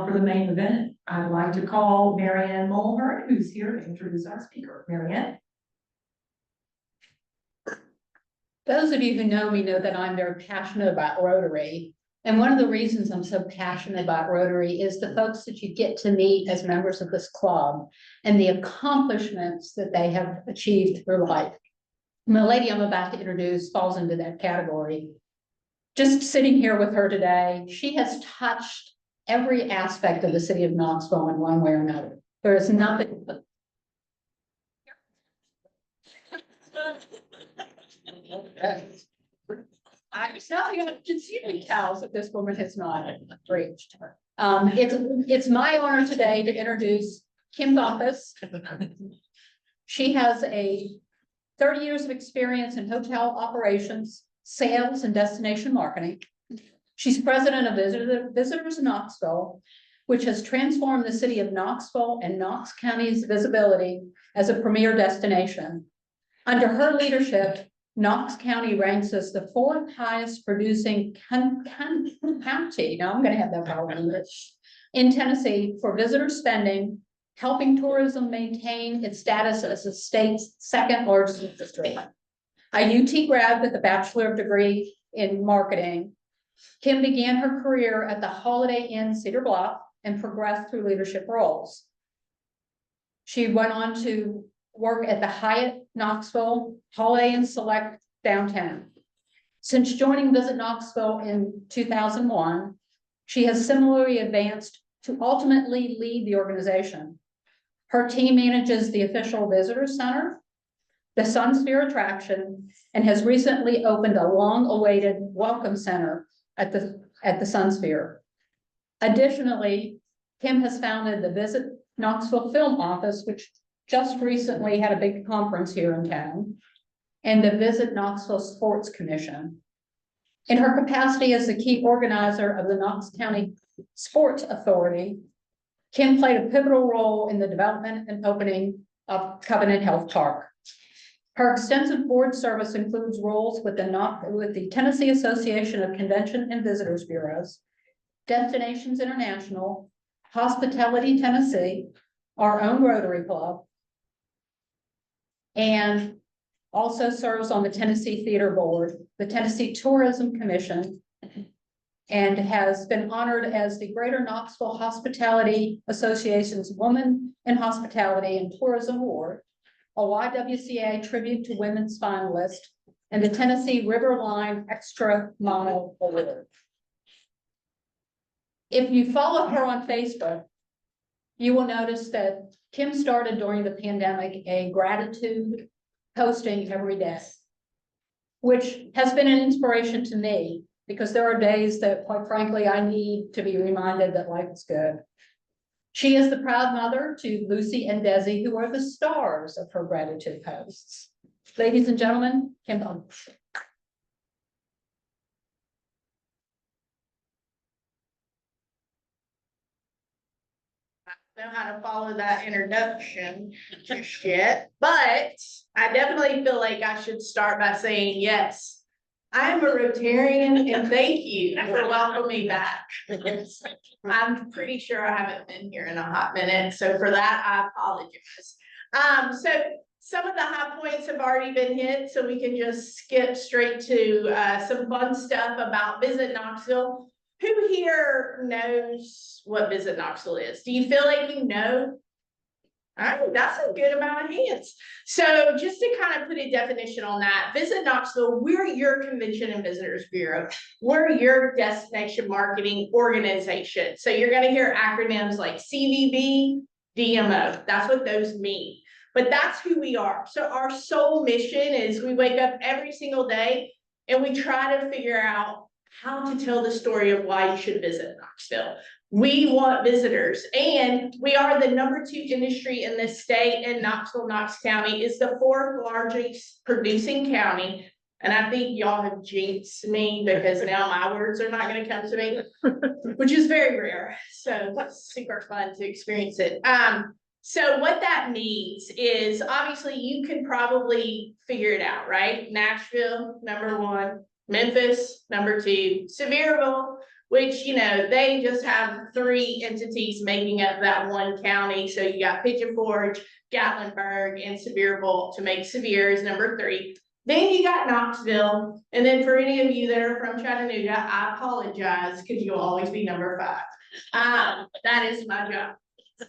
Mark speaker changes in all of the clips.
Speaker 1: for the main event, I'd like to call Marianne Mulhern, who's here to introduce our speaker. Marianne.
Speaker 2: Those of you who know me know that I'm very passionate about Rotary. And one of the reasons I'm so passionate about Rotary is the folks that you get to meet as members of this club and the accomplishments that they have achieved through life. And the lady I'm about to introduce falls into that category. Just sitting here with her today, she has touched every aspect of the city of Knoxville in one way or another. There is nothing. I'm telling you, conceiving cows that this woman has not reached. It's my honor today to introduce Kim Bumpas. She has 30 years of experience in hotel operations, sales, and destination marketing. She's president of Visitors Knoxville, which has transformed the city of Knoxville and Knox County's visibility as a premier destination. Under her leadership, Knox County ranks as the 4th highest producing county, now I'm going to have that problem, in Tennessee for visitor spending, helping tourism maintain its status as the state's 2nd largest industry. A UT grad with a bachelor degree in marketing, Kim began her career at the Holiday Inn Cedar Bluff and progressed through leadership roles. She went on to work at the Hyatt Knoxville, Holiday Inn Select downtown. Since joining Visit Knoxville in 2001, she has similarly advanced to ultimately lead the organization. Her team manages the official visitor center, the Sunsphere attraction, and has recently opened a long-awaited welcome center at the Sunsphere. Additionally, Kim has founded the Visit Knoxville Film Office, which just recently had a big conference here in town, and the Visit Knoxville Sports Commission. In her capacity as the key organizer of the Knox County Sports Authority, Kim played a pivotal role in the development and opening of Covenant Health Park. Her extensive board service includes roles with the Tennessee Association of Convention and Visitors Bureaus, Destinations International, Hospitality Tennessee, our own Rotary Club, and also serves on the Tennessee Theater Board, the Tennessee Tourism Commission, and has been honored as the Greater Knoxville Hospitality Association's Woman in Hospitality and Tourism Award, a YWCA Tribute to Women's Finalist, and the Tennessee Riverline Extra Mile Award. If you follow her on Facebook, you will notice that Kim started during the pandemic a gratitude posting every day, which has been an inspiration to me because there are days that, quite frankly, I need to be reminded that life is good. She is the proud mother to Lucy and Desi, who are the stars of her gratitude posts. Ladies and gentlemen, Kim Bumpas.
Speaker 3: Know how to follow that introduction just yet, but I definitely feel like I should start by saying yes, I'm a Rotarian and thank you for welcoming me back. I'm pretty sure I haven't been here in a hot minute, so for that I apologize. So some of the high points have already been hit, so we can just skip straight to some fun stuff about Visit Knoxville. Who here knows what Visit Knoxville is? Do you feel like you know? All right, that's a good amount of hands. So just to kind of put a definition on that, Visit Knoxville, we're your Convention and Visitors Bureau. We're your destination marketing organization. So you're going to hear acronyms like CVB, DMO. That's what those mean. But that's who we are. So our sole mission is we wake up every single day and we try to figure out how to tell the story of why you should visit Knoxville. We want visitors, and we are the #2 industry in this state, and Knoxville, Knox County is the 4th largest producing county. And I think y'all have jinxed me because now my words are not going to come to me, which is very rare. So that's super fun to experience it. So what that means is obviously you can probably figure it out, right? Nashville, #1. Memphis, #2, Sevierville, which, you know, they just have 3 entities making up that one county. So you got Pigeon Forge, Gatlinburg, and Sevierville to make Sevier is number 3. Then you got Knoxville. And then for any of you that are from Chattanooga, I apologize because you'll always be number 5. That is my job.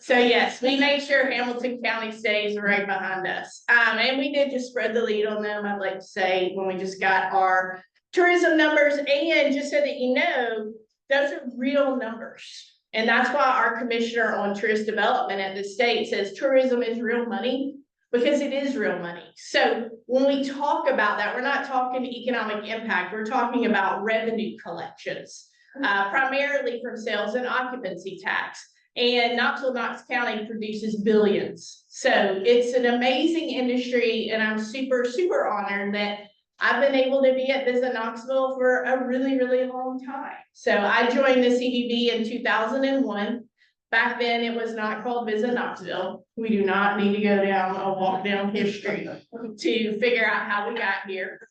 Speaker 3: So yes, we make sure Hamilton County stays right behind us. And we did just spread the lead on them, I'd like to say, when we just got our tourism numbers. And just so that you know, those are real numbers. And that's why our commissioner on tourist development at the state says tourism is real money, because it is real money. So when we talk about that, we're not talking economic impact, we're talking about revenue collections, primarily from sales and occupancy tax. And Knoxville, Knox County produces billions. So it's an amazing industry, and I'm super, super honored that I've been able to be at Visit Knoxville for a really, really long time. So I joined the CVB in 2001. Back then, it was not called Visit Knoxville. We do not need to go down a walk down history to figure out how we got here.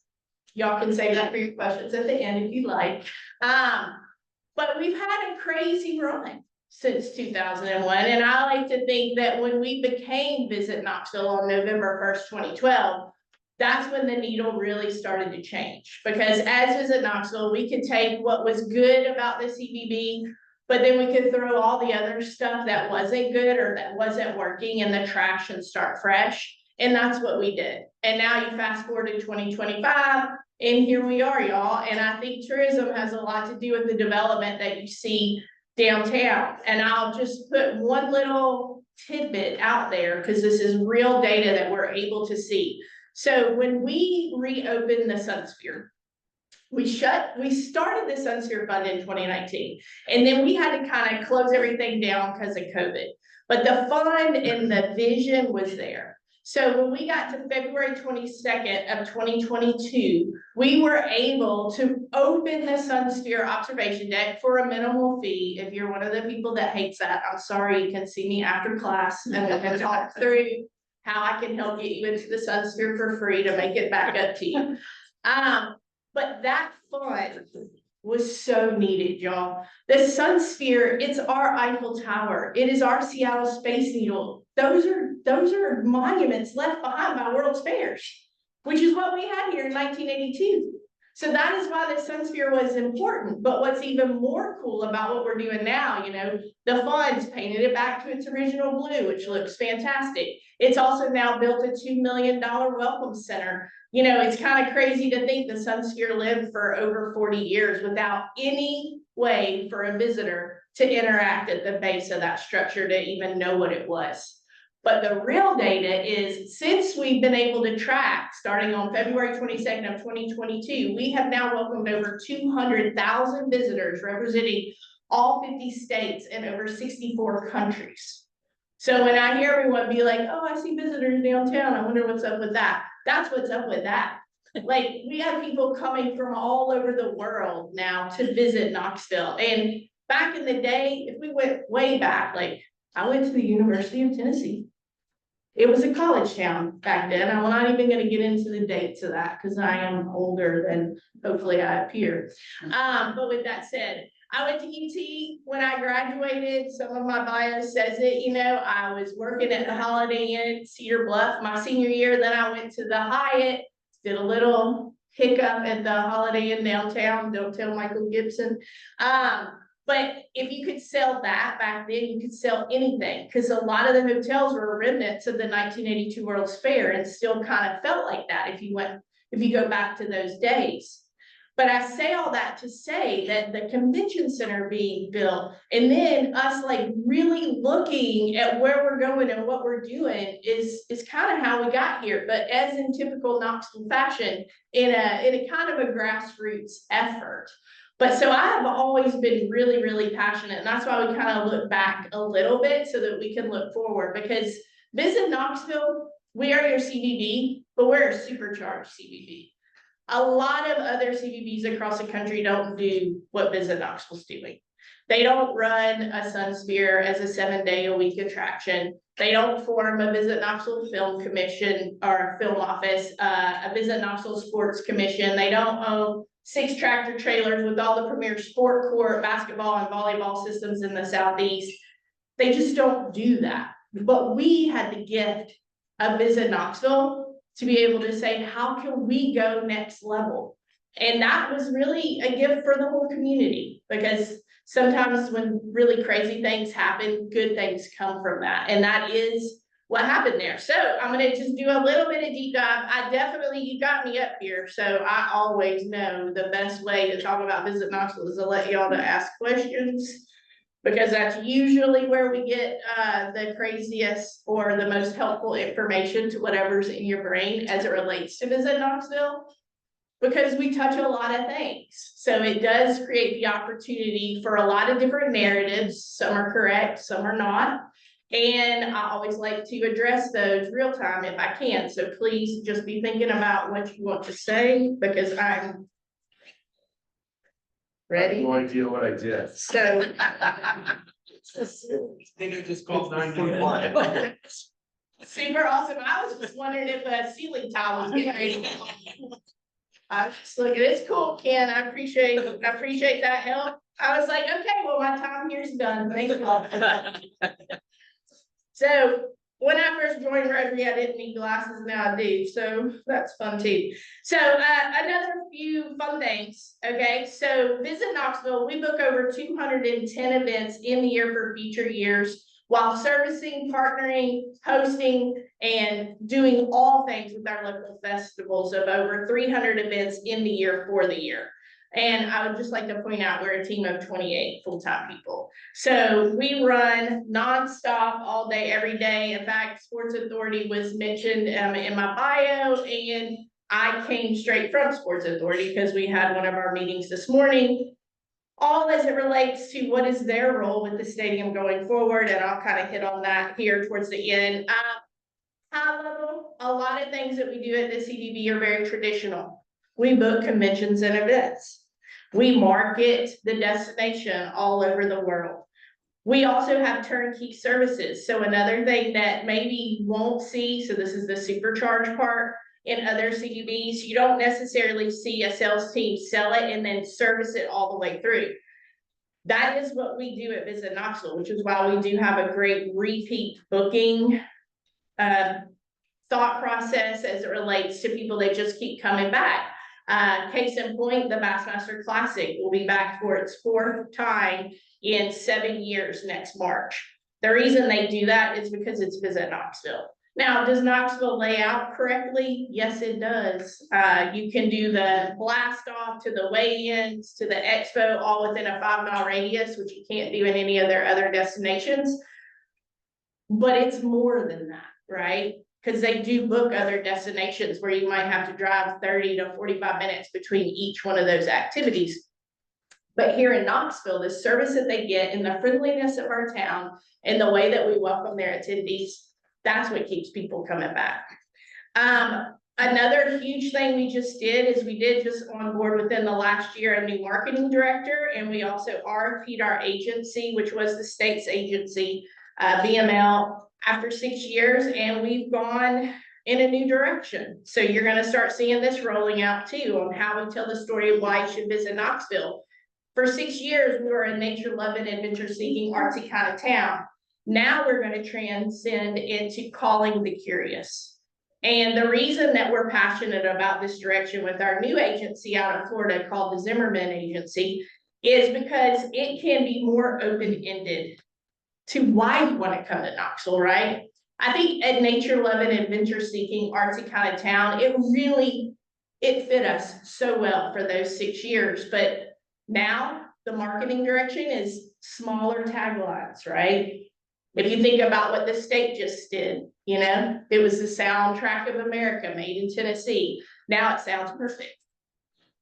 Speaker 3: Y'all can save that for your questions at the end if you like. But we've had a crazy run since 2001. And I like to think that when we became Visit Knoxville on November 1st, 2012, that's when the needle really started to change. Because as Visit Knoxville, we could take what was good about the CVB, but then we could throw all the other stuff that wasn't good or that wasn't working in the trash and start fresh. And that's what we did. And now you fast forward to 2025, and here we are, y'all. And I think tourism has a lot to do with the development that you see downtown. And I'll just put one little tidbit out there because this is real data that we're able to see. So when we reopened the Sunsphere, we started the Sunsphere Fund in 2019, and then we had to kind of close everything down because of COVID. But the fund and the vision was there. So when we got to February 22nd of 2022, we were able to open the Sunsphere observation deck for a minimal fee. If you're one of the people that hates that, I'm sorry, you can see me after class and we can talk through how I can help get you into the Sunsphere for free to make it back up to you. But that fund was so needed, y'all. The Sunsphere, it's our Eiffel Tower. It is our Seattle Space Needle. Those are monuments left behind by World's Fairs, which is what we had here in 1982. So that is why the Sunsphere was important. But what's even more cool about what we're doing now, you know, the funds painted it back to its original blue, which looks fantastic. It's also now built a $2 million welcome center. You know, it's kind of crazy to think the Sunsphere lived for over 40 years without any way for a visitor to interact at the base of that structure to even know what it was. But the real data is, since we've been able to track, starting on February 22nd of 2022, we have now welcomed over 200,000 visitors representing all 50 states and over 64 countries. So when I hear everyone be like, oh, I see visitors downtown, I wonder what's up with that. That's what's up with that. Like, we have people coming from all over the world now to visit Knoxville. And back in the day, if we went way back, like, I went to the University of Tennessee. It was a college town back then. I'm not even going to get into the dates of that because I am older than hopefully I appear. But with that said, I went to UT when I graduated. Some of my bio says it, you know, I was working at the Holiday Inn, Cedar Bluff, my senior year. Then I went to the Hyatt, did a little hiccup at the Holiday Inn downtown. Don't tell Michael Gibson. But if you could sell that back then, you could sell anything, because a lot of the hotels were remnants of the 1982 World's Fair and still kind of felt like that if you go back to those days. But I say all that to say that the convention center being built and then us like really looking at where we're going and what we're doing is kind of how we got here. But as in typical Knoxville fashion, in a kind of a grassroots effort. But so I have always been really, really passionate. And that's why we kind of look back a little bit so that we can look forward, because Visit Knoxville, we are your CVB, but we're a supercharged CVB. A lot of other CVBs across the country don't do what Visit Knoxville's doing. They don't run a Sunsphere as a 7-day-a-week attraction. They don't form a Visit Knoxville Film Commission or a film office, a Visit Knoxville Sports Commission. They don't own 6 tractor trailers with all the premier sport court, basketball and volleyball systems in the Southeast. They just don't do that. But we had the gift of Visit Knoxville to be able to say, how can we go next level? And that was really a gift for the whole community, because sometimes when really crazy things happen, good things come from that. And that is what happened there. So I'm gonna just do a little bit of deep dive. You got me up here. So I always know the best way to talk about Visit Knoxville is to let y'all to ask questions, because that's usually where we get the craziest or the most helpful information to whatever's in your brain as it relates to Visit Knoxville, because we touch a lot of things. So it does create the opportunity for a lot of different narratives. Some are correct, some are not. And I always like to address those real time if I can. So please just be thinking about what you want to say, because I'm ready.
Speaker 4: No idea what I did.
Speaker 3: So.
Speaker 4: Think I just called 911.
Speaker 3: Super awesome. I was just wondering if a ceiling tile was getting ready. I was just looking, it's cool, Ken. I appreciate that help. I was like, okay, well, my time here's done. Thank you. So when I first joined Rotary, I didn't need glasses. Now I do. So that's fun too. So another few fun things. Okay. So Visit Knoxville, we book over 210 events in the year for future years, while servicing, partnering, hosting, and doing all things with our local festivals of over 300 events in the year for the year. And I would just like to point out, we're a team of 28 full-time people. So we run nonstop all day, every day. In fact, Sports Authority was mentioned in my bio, and I came straight from Sports Authority because we had one of our meetings this morning, all as it relates to what is their role with the stadium going forward. And I'll kind of hit on that here towards the end. High level, a lot of things that we do at the CDB are very traditional. We book conventions and events. We market the destination all over the world. We also have turnkey services. So another thing that maybe you won't see, so this is the supercharge part, in other CDBs, you don't necessarily see a sales team sell it and then service it all the way through. That is what we do at Visit Knoxville, which is why we do have a great repeat booking thought process as it relates to people that just keep coming back. Case in point, the Bassmaster Classic will be back for its 4th time in 7 years next March. The reason they do that is because it's Visit Knoxville. Now, does Knoxville lay out correctly? Yes, it does. You can do the blast off to the weigh-ins to the expo all within a 5-mile radius, which you can't do in any of their other destinations. But it's more than that, right? Because they do book other destinations where you might have to drive 30 to 45 minutes between each one of those activities. But here in Knoxville, the service that they get and the friendliness of our town and the way that we welcome their attendees, that's what keeps people coming back. Another huge thing we just did is we did just onboard within the last year a new marketing director, and we also RFP'd our agency, which was the state's agency, BML, after 6 years, and we've gone in a new direction. So you're going to start seeing this rolling out too, on how we tell the story of why you should visit Knoxville. For 6 years, we were a nature-loving, adventure-seeking, artsy kind of town. Now we're going to transcend into calling the curious. And the reason that we're passionate about this direction with our new agency out of Florida called the Zimmerman Agency is because it can be more open-ended to why you want to come to Knoxville, right? I think at nature-loving, adventure-seeking, artsy kind of town, it fit us so well for those 6 years. But now the marketing direction is smaller taglines, right? If you think about what the state just did, you know, it was the soundtrack of America made in Tennessee. Now it sounds perfect.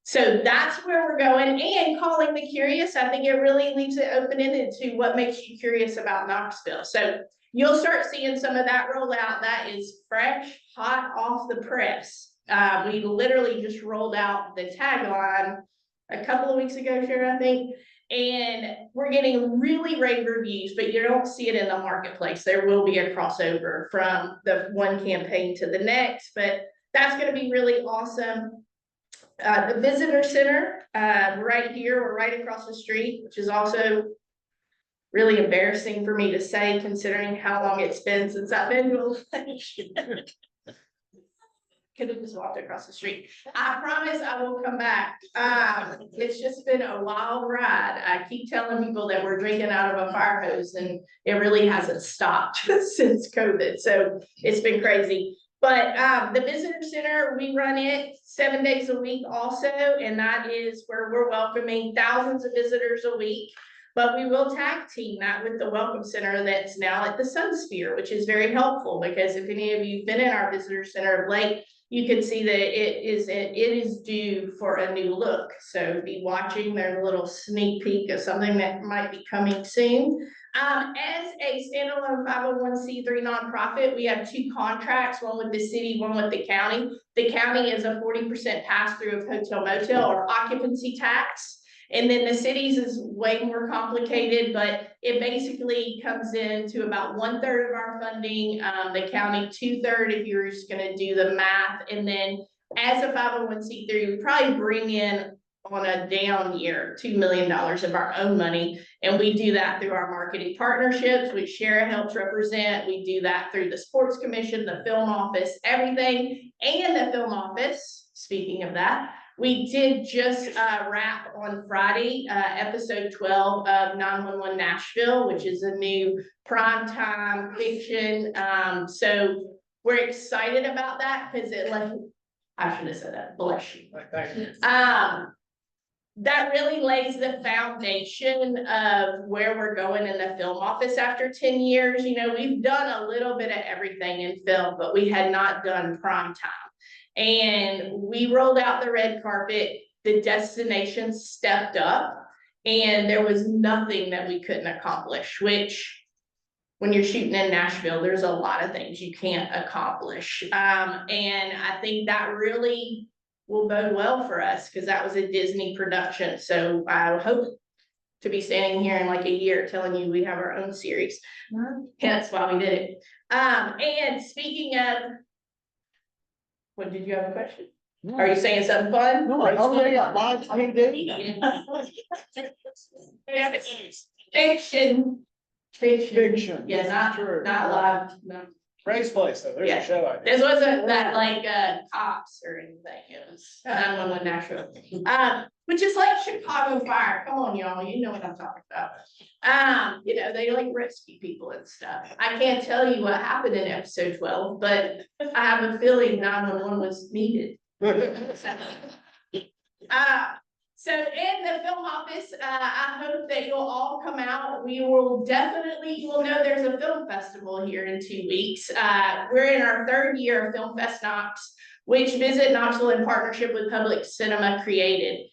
Speaker 3: So that's where we're going, and calling the curious, I think it really leaves it open-ended to what makes you curious about Knoxville. So you'll start seeing some of that roll out. That is fresh, hot off the press. We literally just rolled out the tagline a couple of weeks ago, Sharon, I think. And we're getting really rave reviews, but you don't see it in the marketplace. There will be a crossover from the one campaign to the next, but that's going to be really awesome. The visitor center, right here, we're right across the street, which is also really embarrassing for me to say, considering how long it's been since I've been to election. Could have just walked across the street. I promise I will come back. It's just been a wild ride. I keep telling people that we're drinking out of a fire hose, and it really hasn't stopped since COVID. So it's been crazy. But the visitor center, we run it 7 days a week also, and that is where we're welcoming thousands of visitors a week. But we will tag team that with the welcome center that's now at the Sun Sphere, which is very helpful, because if any of you've been in our visitor center of late, you can see that it is due for a new look. So be watching. There's a little sneak peek of something that might be coming soon. As a standalone 501c3 nonprofit, we have 2 contracts, one with the city, one with the county. The county is a 40% pass through of hotel motel or occupancy tax. And then the cities is way more complicated, but it basically comes into about 1/3 of our funding, the county 2/3 if you're just gonna do the math. And then as a 501c3, we probably bring in on a down year, $2 million of our own money. And we do that through our marketing partnerships, which Shara helps represent. We do that through the sports commission, the film office, everything, and the film office. Speaking of that, we did just wrap on Friday, episode 12 of 911 Nashville, which is a new primetime fiction. So we're excited about that because it, like, I should have said that, bless you. That really lays the foundation of where we're going in the film office after 10 years. You know, we've done a little bit of everything in film, but we had not done prime time. And we rolled out the red carpet, the destination stepped up, and there was nothing that we couldn't accomplish, which when you're shooting in Nashville, there's a lot of things you can't accomplish. And I think that really will bode well for us because that was a Disney production. So I hope to be standing here in like a year telling you we have our own series. Hence why we did it. And speaking of, what, did you have a question?
Speaker 5: No.
Speaker 3: Are you saying something fun?
Speaker 5: No, yeah, live, I mean,
Speaker 3: Fiction.
Speaker 5: Fiction.
Speaker 3: Yeah,
Speaker 5: True.
Speaker 3: not live, no.
Speaker 5: Ray's place, though, there's
Speaker 3: Yeah.
Speaker 5: a show idea.
Speaker 3: This wasn't that like cops or anything. It was 911 Nashville. Which is like Chicago Fire. Come on, y'all. You know what I'm talking about. You know, they like rescue people and stuff. I can't tell you what happened in episode 12, but I have a feeling 911 was needed. So in the film office, I hope that you'll all come out. We will definitely, you will know there's a film festival here in 2 weeks. We're in our 3rd year of Film Fest Knox, which Visit Knoxville in partnership with Public Cinema created.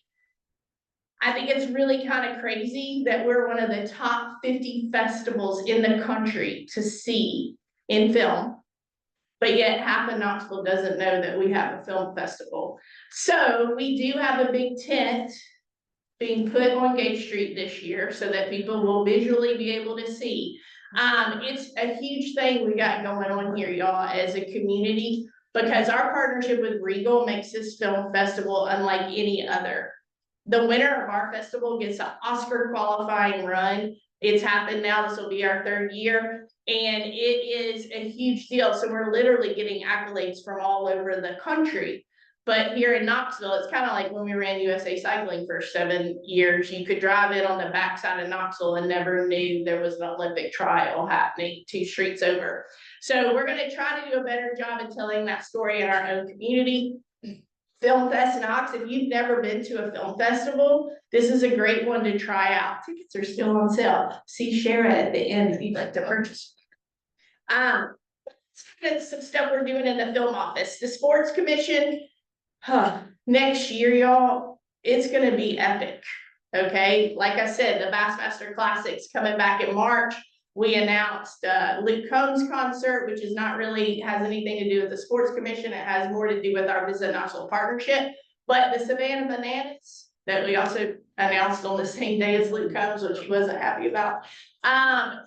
Speaker 3: I think it's really kind of crazy that we're one of the top 50 festivals in the country to see in film. But yet half of Knoxville doesn't know that we have a film festival. So we do have a big tent being put on Gate Street this year so that people will visually be able to see. It's a huge thing we got going on here, y'all, as a community, because our partnership with Regal makes this film festival unlike any other. The winner of our festival gets an Oscar qualifying run. It's happened now. This will be our 3rd year. And it is a huge deal. So we're literally getting accolades from all over the country. But here in Knoxville, it's kind of like when we ran USA Cycling for 7 years. You could drive in on the backside of Knoxville and never knew there was an Olympic trial happening 2 streets over. So we're going to try to do a better job of telling that story in our own community. Film Fest Knox, if you've never been to a film festival, this is a great one to try out. Tickets are still on sale. See Shara at the end if you'd like to purchase. Some stuff we're doing in the film office. The sports commission, next year, y'all, it's gonna be epic. Okay, like I said, the Bassmaster Classic's coming back in March. We announced Luke Combs concert, which is not really has anything to do with the sports commission. It has more to do with our Visit Knoxville partnership. But the Savannah Bananas that we also announced on the same day as Luke Combs, which he wasn't happy about,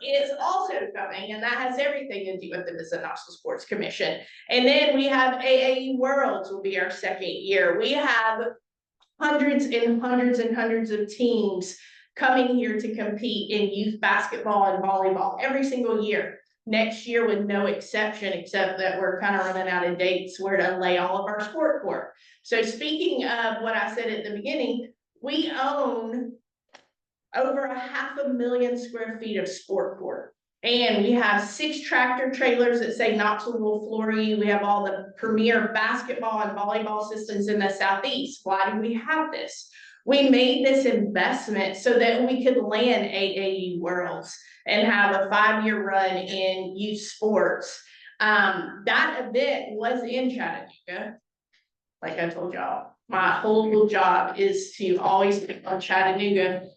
Speaker 3: is also coming, and that has everything to do with the Visit Knoxville Sports Commission. And then we have AAU Worlds will be our 2nd year. We have hundreds and hundreds and hundreds of teams coming here to compete in youth basketball and volleyball every single year. Next year with no exception, except that we're kind of running out of dates where to lay all of our sport court. So speaking of what I said at the beginning, we own over 500,000 square feet of sport court. And we have 6 tractor trailers that say Knoxville will floor you. We have all the premier basketball and volleyball systems in the Southeast. Why do we have this? We made this investment so that we could land AAU Worlds and have a 5-year run in youth sports. That event was in Chattanooga. Like I told y'all, my whole job is to always pick on Chattanooga,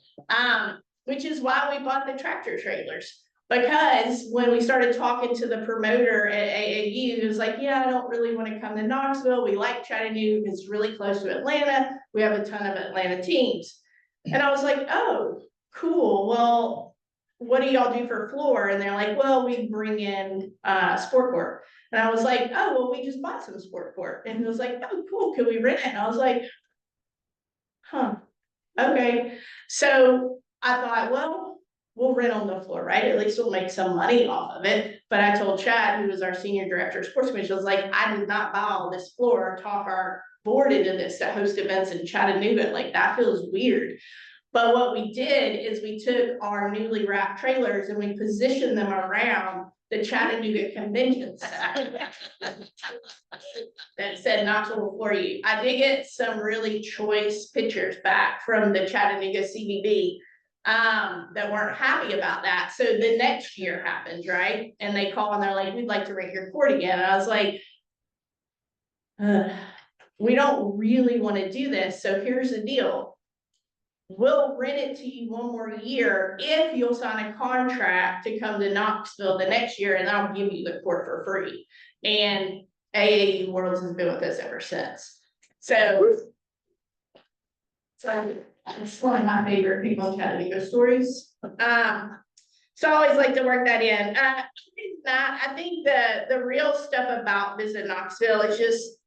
Speaker 3: which is why we bought the tractor trailers. Because when we started talking to the promoter at AAU, it was like, yeah, I don't really want to come to Knoxville. We like Chattanooga. It's really close to Atlanta. We have a ton of Atlanta teams. And I was like, oh, cool. Well, what do y'all do for floor? And they're like, well, we bring in sport court. And I was like, oh, well, we just bought some sport court. And he was like, oh, cool. Can we rent it? And I was like, huh, okay. So I thought, well, we'll rent on the floor, right? At least we'll make some money off of it. But I told Chad, who was our senior director of sports commission, I was like, I did not buy all this floor, talk our board into this to host events in Chattanooga. Like, that feels weird. But what we did is we took our newly wrapped trailers and we positioned them around the Chattanooga Convention Center that said Knoxville will floor you. I did get some really choice pictures back from the Chattanooga CBB that weren't happy about that. So the next year happens, right? And they call and they're like, we'd like to rent your court again. And I was like, we don't really want to do this. So here's the deal. We'll rent it to you one more year if you'll sign a contract to come to Knoxville the next year, and I'll give you the court for free. And AAU Worlds has been with us ever since. So it's one of my favorite people in Chattanooga stories. So I always like to work that in. I think the real stuff about Visit Knoxville is just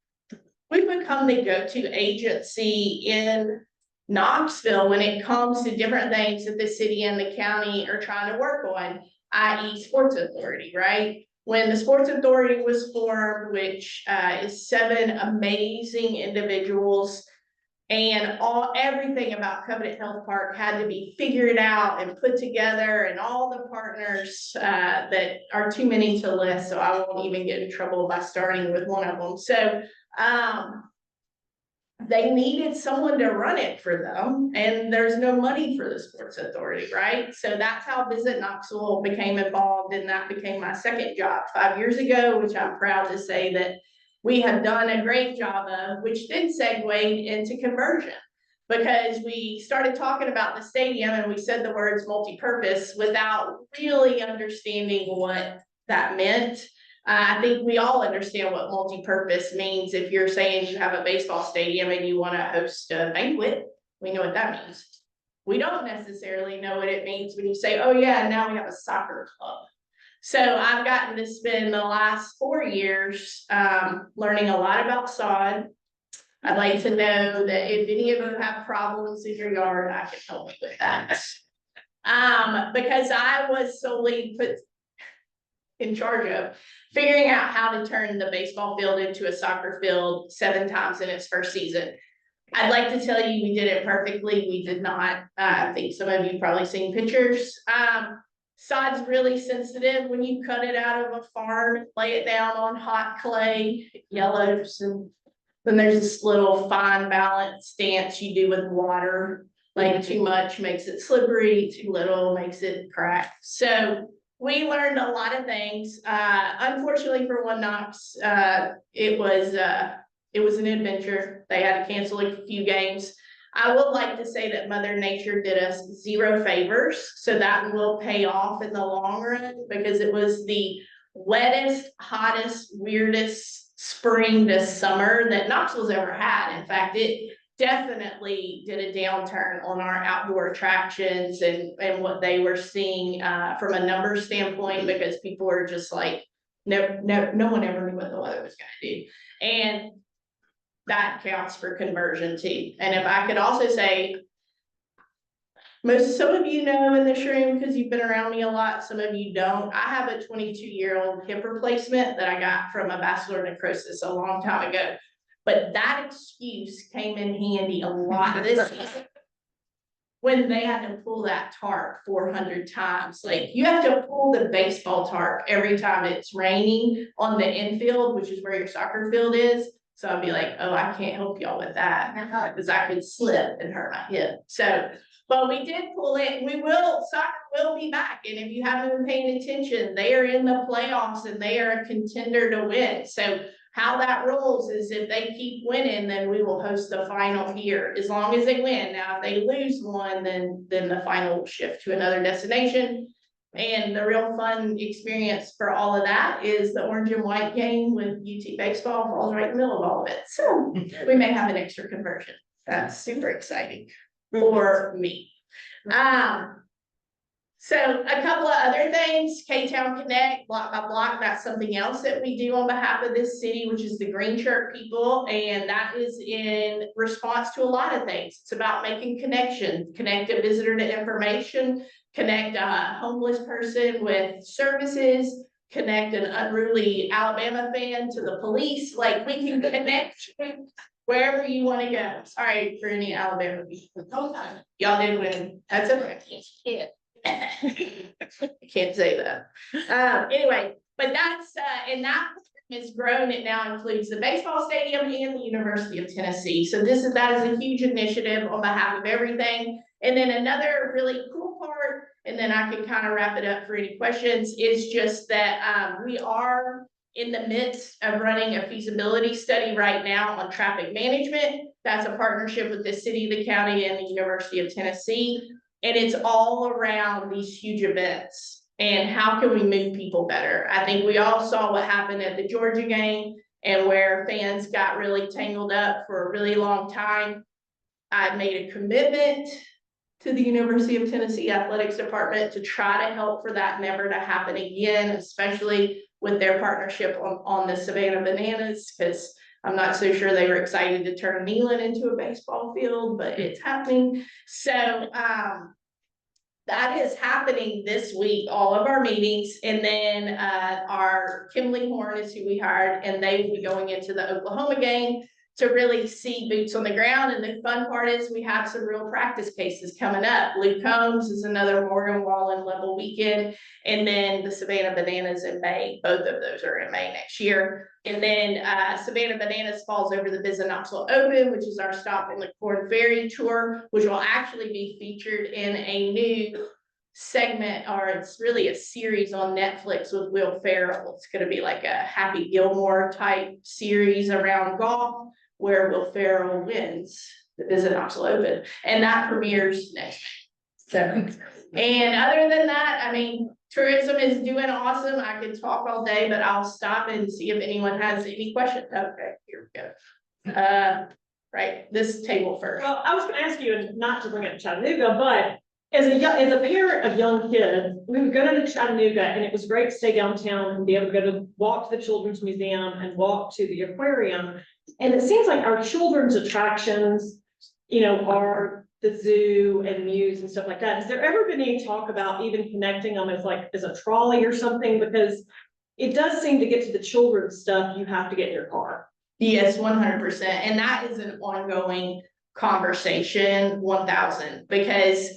Speaker 3: we've become the go-to agency in Knoxville when it comes to different things that the city and the county are trying to work on, i.e. Sports Authority, right? When the Sports Authority was formed, which is 7 amazing individuals, and everything about Covenant Health Park had to be figured out and put together, and all the partners that are too many to list, so I won't even get in trouble by starting with one of them. So they needed someone to run it for them, and there's no money for the Sports Authority, right? So that's how Visit Knoxville became involved, and that became my second job 5 years ago, which I'm proud to say that we have done a great job of, which then segued into conversion, because we started talking about the stadium and we said the words multi-purpose without really understanding what that meant. I think we all understand what multi-purpose means. If you're saying you have a baseball stadium and you want to host a banquet, we know what that means. We don't necessarily know what it means when you say, oh yeah, now we have a soccer club. So I've gotten to spend the last 4 years learning a lot about sod. I'd like to know that if any of you have problems in your yard, I can help you with that. Because I was solely put in charge of figuring out how to turn the baseball field into a soccer field 7 times in its first season. I'd like to tell you we did it perfectly. We did not. I think some of you probably seen pictures. Sod's really sensitive when you cut it out of a farm, lay it down on hot clay, it yellows, and then there's this little fine balance dance you do with water. Like too much makes it slippery, too little makes it crack. So we learned a lot of things. Unfortunately for One Knox, it was an adventure. They had to cancel a few games. I would like to say that Mother Nature did us 0 favors, so that will pay off in the long run, because it was the wettest, hottest, weirdest spring this summer that Knoxville's ever had. In fact, it definitely did a downturn on our outdoor attractions and what they were seeing from a numbers standpoint, because people were just like, no one ever knew what the weather was going to do. And that counts for conversion too. And if I could also say, some of you know in this room, because you've been around me a lot, some of you don't. I have a 22-year-old hip replacement that I got from a vascular necrosis a long time ago. But that excuse came in handy a lot this season when they had to pull that tarp 400 times. Like, you have to pull the baseball tarp every time it's raining on the infield, which is where your soccer field is. So I'd be like, oh, I can't help y'all with that because I could slip and hurt my hip. So, but we did pull it. Soccer will be back. And if you haven't been paying attention, they are in the playoffs and they are a contender to win. So how that rolls is if they keep winning, then we will host the final here, as long as they win. Now, if they lose one, then the final will shift to another destination. And the real fun experience for all of that is the orange and white game with UT baseball falls right in the middle of all of it. So we may have an extra conversion. That's super exciting for me. So a couple of other things, K-Town Connect, block by block, that's something else that we do on behalf of this city, which is the green shirt people. And that is in response to a lot of things. It's about making connections, connect a visitor to information, connect a homeless person with services, connect an unruly Alabama fan to the police. Like, we can connect wherever you want to go. Sorry for any Alabama people. Y'all did win. That's okay. Can't say that. Anyway, but that's and that has grown. It now includes the baseball stadium and the University of Tennessee. So that is a huge initiative on behalf of everything. And then another really cool part, and then I can kind of wrap it up for any questions, is just that we are in the midst of running a feasibility study right now on traffic management. That's a partnership with the city, the county, and the University of Tennessee. And it's all around these huge events and how can we move people better. I think we all saw what happened at the Georgia game and where fans got really tangled up for a really long time. I made a commitment to the University of Tennessee Athletics Department to try to help for that never to happen again, especially with their partnership on the Savannah Bananas, because I'm not so sure they were excited to turn Neyland into a baseball field, but it's happening. So that is happening this week, all of our meetings. And then our Kimberly Horn is who we hired, and they will be going into the Oklahoma game to really see boots on the ground. And the fun part is we have some real practice cases coming up. Luke Combs is another Morgan Wallen level weekend. And then the Savannah Bananas in May. Both of those are in May next year. And then Savannah Bananas falls over the Biz of Knoxville Open, which is our Stop in the Corn Ferry tour, which will actually be featured in a new segment, or it's really a series on Netflix with Will Ferrell. It's going to be like a Happy Gilmore type series around golf, where Will Ferrell wins the Biz of Knoxville Open, and that premieres next May. So, and other than that, I mean, tourism is doing awesome. I could talk all day, but I'll stop and see if anyone has any questions. Okay, here we go. Right, this table first.
Speaker 6: Well, I was gonna ask you, and not to bring up Chattanooga, but as a parent of young kids, we would go to Chattanooga, and it was great to stay downtown and be able to walk to the Children's Museum and walk to the aquarium. And it seems like our children's attractions, are the zoo and Muse and stuff like that. Has there ever been any talk about even connecting them as a trolley or something? Because it does seem to get to the children's stuff, you have to get in your car.
Speaker 3: Yes, 100%. And that is an ongoing conversation, 1000, because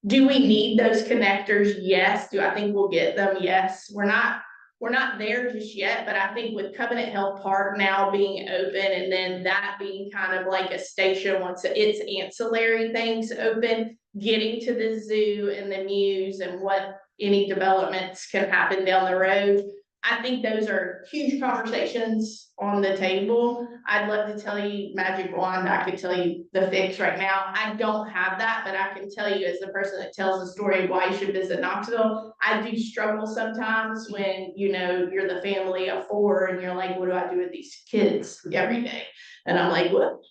Speaker 3: do we need those connectors? Yes. Do I think we'll get them? Yes. We're not there just yet, but I think with Covenant Health Park now being open, and then that being kind of like a station once it's ancillary things open, getting to the zoo and the Muse and what any developments can happen down the road. I think those are huge conversations on the table. I'd love to tell you magic wand. I could tell you the fix right now. I don't have that, but I can tell you as the person that tells the story of why you should visit Knoxville. I do struggle sometimes when, you're the family of 4 and you're like, what do I do with these kids every day? And I'm like, well,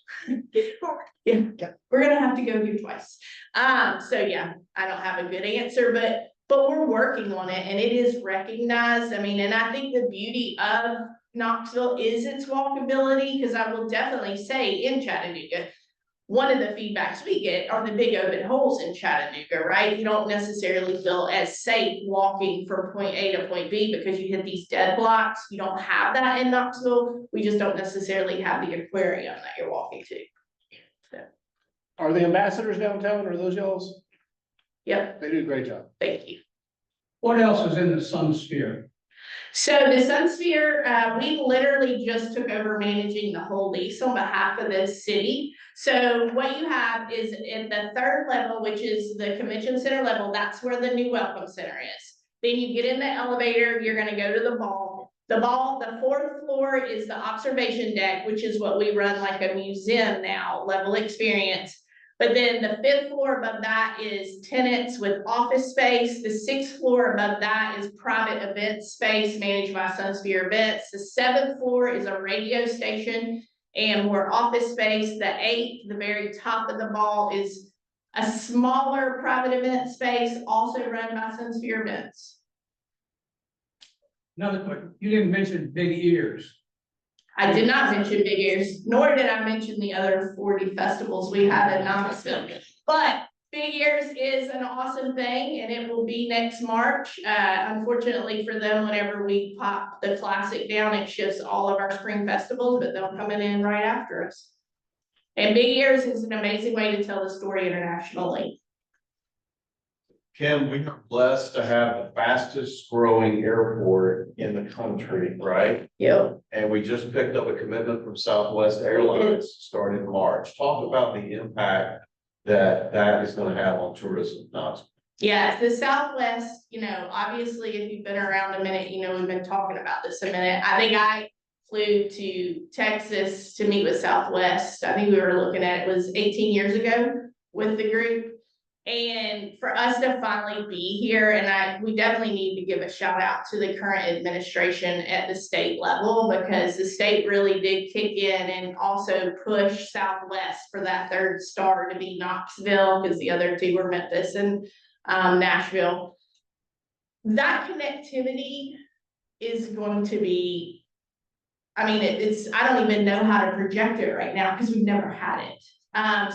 Speaker 3: get your car. Yeah, we're going to have to go here twice. So yeah, I don't have a good answer, but we're working on it, and it is recognized. I mean, and I think the beauty of Knoxville is its walkability, because I will definitely say in Chattanooga, one of the feedbacks we get are the big open holes in Chattanooga, right? You don't necessarily feel as safe walking from point A to point B because you hit these dead blocks. You don't have that in Knoxville. We just don't necessarily have the aquarium that you're walking to.
Speaker 5: Are the ambassadors downtown, or those y'all's?
Speaker 3: Yep,
Speaker 5: They do a great job.
Speaker 3: thank you.
Speaker 7: What else is in the sun sphere?
Speaker 3: So the SunSphere, we literally just took over managing the whole lease on behalf of the city. So what you have is in the third level, which is the convention center level, that's where the new welcome center is. Then you get in the elevator, you're gonna go to the ball. The fourth floor is the observation deck, which is what we run like a museum now, level experience. But then the fifth floor above that is tenants with office space. The sixth floor above that is private event space managed by SunSphere Events. The seventh floor is a radio station and more office space. The eighth, the very top of the ball, is a smaller private event space also run by SunSphere Events.
Speaker 7: Another quick, you didn't mention big ears.
Speaker 3: I did not mention Big Ears, nor did I mention the other 40 festivals we have in Knoxville. But Big Ears is an awesome thing, and it will be next March. Unfortunately for them, whenever we pop the classic down, it shifts all of our spring festivals, but they'll come in right after us. And Big Ears is an amazing way to tell the story internationally.
Speaker 4: Kim, we are blessed to have the fastest growing airport in the country, right?
Speaker 3: Yep.
Speaker 4: And we just picked up a commitment from Southwest Airlines starting in March. Talk about the impact that is gonna have on tourism, Knoxville.
Speaker 3: Yeah, the Southwest, obviously, if you've been around a minute, we've been talking about this a minute. I think I flew to Texas to meet with Southwest. I think we were looking at, it was 18 years ago with the group. And for us to finally be here, and we definitely need to give a shout out to the current administration at the state level, because the state really did kick in and also push Southwest for that third star to be Knoxville, because the other two were Memphis and Nashville. That connectivity is going to be, I don't even know how to project it right now because we've never had it.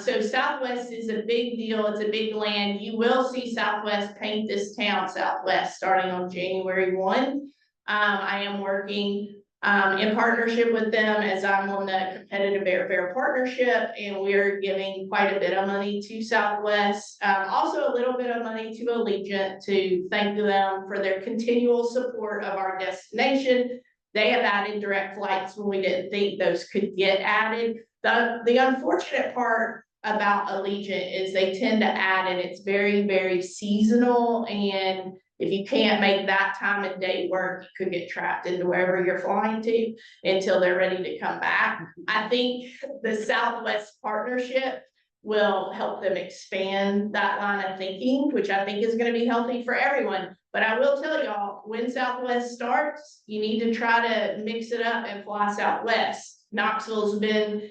Speaker 3: So Southwest is a big deal. It's a big land. You will see Southwest paint this town Southwest starting on January 1. I am working in partnership with them, as I'm on the competitive airfare partnership, and we're giving quite a bit of money to Southwest. Also a little bit of money to Allegiant to thank them for their continual support of our destination. They have added direct flights when we didn't think those could get added. The unfortunate part about Allegiant is they tend to add, and it's very, very seasonal. And if you can't make that time of day work, you could get trapped into wherever you're flying to until they're ready to come back. I think the Southwest partnership will help them expand that line of thinking, which I think is going to be healthy for everyone. But I will tell y'all, when Southwest starts, you need to try to mix it up and fly Southwest. Knoxville's been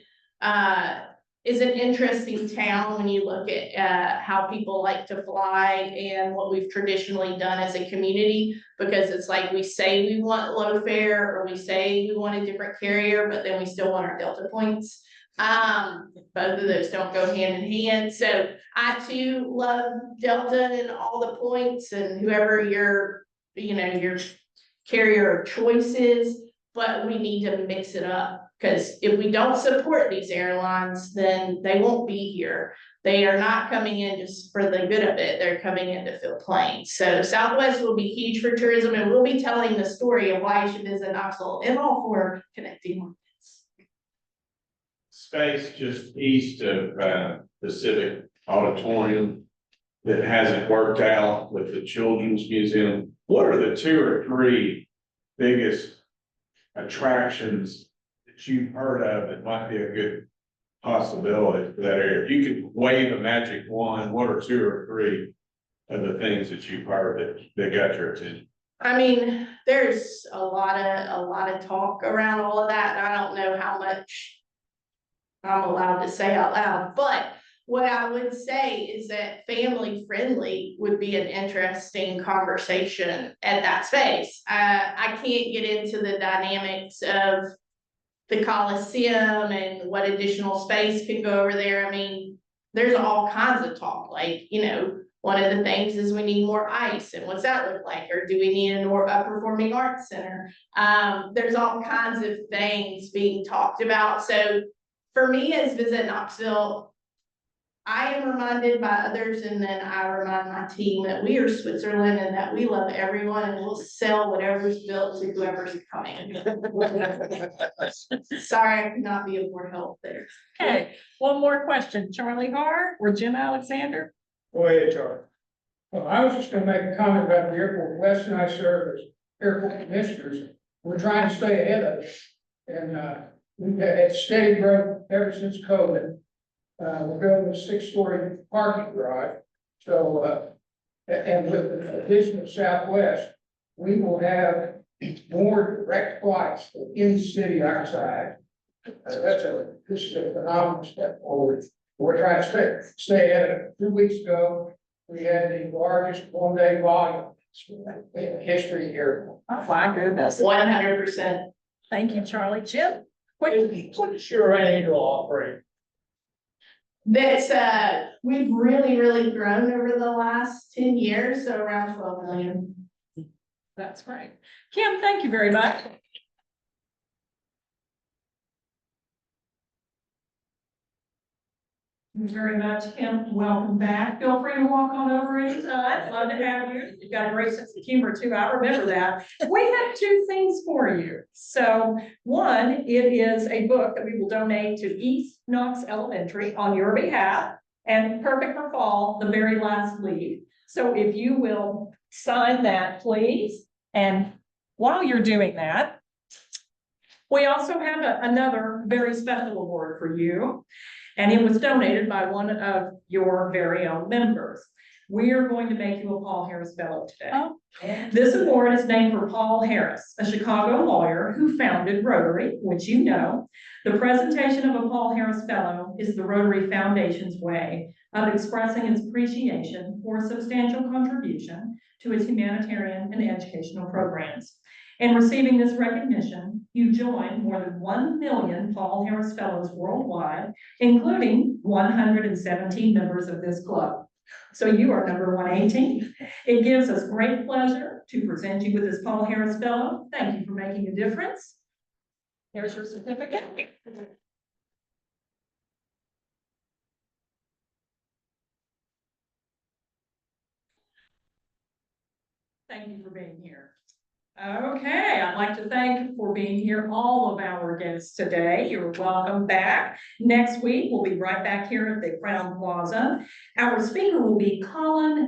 Speaker 3: is an interesting town when you look at how people like to fly and what we've traditionally done as a community, because it's like we say we want low fare, or we say we want a different carrier, but then we still want our Delta points. Both of those don't go hand in hand. So I too love Delta and all the points and whoever your carrier of choice is, but we need to mix it up. Because if we don't support these airlines, then they won't be here. They are not coming in just for the good of it. They're coming in to fill planes. So Southwest will be huge for tourism, and we'll be telling the story of why you should visit Knoxville and all for connecting markets.
Speaker 8: Space just east of the Civic Auditorium that hasn't worked out with the Children's Museum. What are the 2 or 3 biggest attractions that you've heard of that might be a good possibility for that area? If you could wave a magic wand, what are 2 or 3 of the things that you've heard that got your attention?
Speaker 3: There's a lot of talk around all of that, and I don't know how much I'm allowed to say out loud, but what I would say is that family friendly would be an interesting conversation at that space. I can't get into the dynamics of the Coliseum and what additional space could go over there. I mean, there's all kinds of talk, like, you know, one of the things is we need more ice, and what's that look like? Or do we need a performing arts center? There's all kinds of things being talked about. So for me as Visit Knoxville, I am reminded by others, and then I remind my team that we are Switzerland and that we love everyone and we'll sell whatever's built to whoever's coming. Sorry, I could not be of more help there.
Speaker 1: Okay, one more question. Charlie Har or Jim Alexander?
Speaker 5: Go ahead, Charlie.
Speaker 7: Well, I was just gonna make a comment about the airport. Wes and I serve as airport commissioners. We're trying to stay ahead of it. And, we've had steady growth ever since COVID. We're building a 6-story parking garage. So, and with the addition of Southwest, we will have more direct flights in the city outside. This is a phenomenal step forward. We're trying to stay ahead of it. 2 weeks ago, we had the largest one-day volume in history here.
Speaker 1: Oh, my goodness.
Speaker 3: 100%.
Speaker 1: Thank you, Charlie. Jim? Quick.
Speaker 5: What is your annual offering?
Speaker 3: That's, we've really grown over the last 10 years, so around 12 million.
Speaker 1: That's great. Kim, thank you very much. Thank you very much, Kim. Welcome back. Feel free to walk on over anytime. Love to have you. You've got a great sense of humor too. I remember that. We have 2 things for you. So one, it is a book that we will donate to East Knox Elementary on your behalf, and perfect for fall, the very last leaf. So if you will sign that, please. And while you're doing that, we also have another very special award for you. And it was donated by one of your very own members. We are going to make you a Paul Harris Fellow today.
Speaker 2: Oh.
Speaker 1: This award is named for Paul Harris, a Chicago lawyer who founded Rotary, which you know. The presentation of a Paul Harris Fellow is the Rotary Foundation's way of expressing its appreciation for a substantial contribution to its humanitarian and educational programs. In receiving this recognition, you join more than 1 million Paul Harris Fellows worldwide, including 117 members of this club. So you are number 118. It gives us great pleasure to present you with this Paul Harris Fellow. Thank you for making a difference. Here's your certificate. Thank you for being here. Okay, I'd like to thank for being here all of our guests today. You're welcome back. Next week, we'll be right back here at the Crown Plaza. Our speaker will be Colin